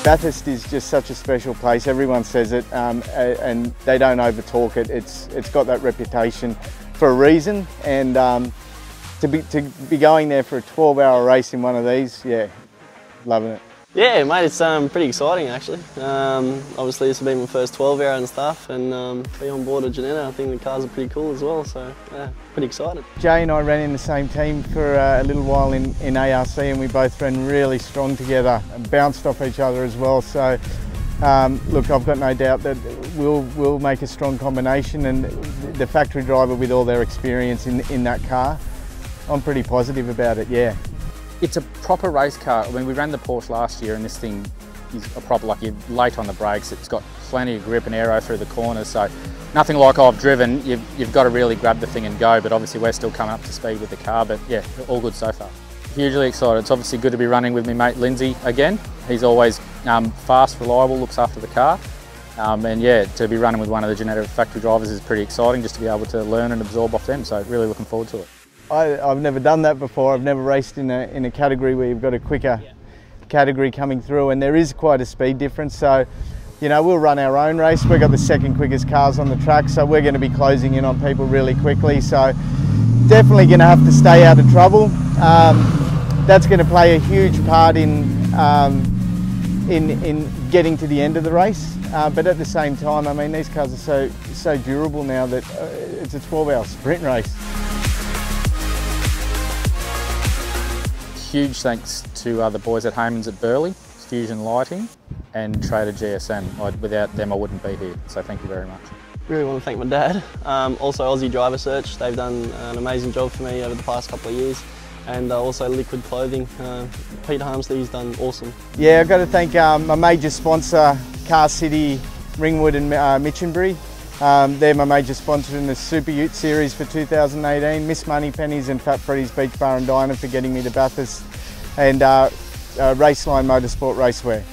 Bathurst is just such a special place. Everyone says it, and they don't overtalk it. It's got that reputation for a reason, and to be going there for a 12-hour race in one of these, yeah, loving it. Yeah, mate, it's pretty exciting actually. Obviously, this will be my first 12-hour and stuff, and be on board of Ginetta. I think the cars are pretty cool as well, so yeah, pretty excited. Jaie and I ran in the same team for a little while in ARC, and we both ran really strong together and bounced off each other as well. So, look, I've got no doubt that we'll make a strong combination, and the factory driver with all their experience in that car, I'm pretty positive about it, yeah. It's a proper race car. I mean, we ran the Porsche last year, and this thing is a proper, like, you're late on the brakes. It's got plenty of grip and aero through the corners, so nothing like I've driven. You've got to really grab the thing and go, but obviously we're still coming up to speed with the car, but yeah, all good so far. Hugely excited. It's obviously good to be running with my mate Lindsay again. He's always fast, reliable, looks after the car. And yeah, to be running with one of the Ginetta factory drivers is pretty exciting, just to be able to learn and absorb off them, so really looking forward to it. I've never done that before. I've never raced in a category where you've got a quicker category coming through, and there is quite a speed difference. So, you know, we'll run our own race. We've got the second quickest cars on the track, so we're going to be closing in on people really quickly. So, definitely going to have to stay out of trouble. That's going to play a huge part in getting to the end of the race. But at the same time, I mean, these cars are so durable now that it's a 12-hour sprint race. Huge thanks to the boys at Hayman's at Burleigh, Fusion Lighting, and Trader GSM. Without them, I wouldn't be here, so thank you very much. Really want to thank my dad. Also Aussie Driver Search, they've done an amazing job for me over the past couple of years. And also Liquid Clothing, Peter Harmsley's done awesome. Yeah, I've got to thank my major sponsor, Car City, Ringwood and Minchinbury. They're my major sponsor in the Super Ute Series for 2018. Miss Moneypennies and Fat Freddy's Beach Bar and Diner for getting me to Bathurst, and Raceline Motorsport Racewear.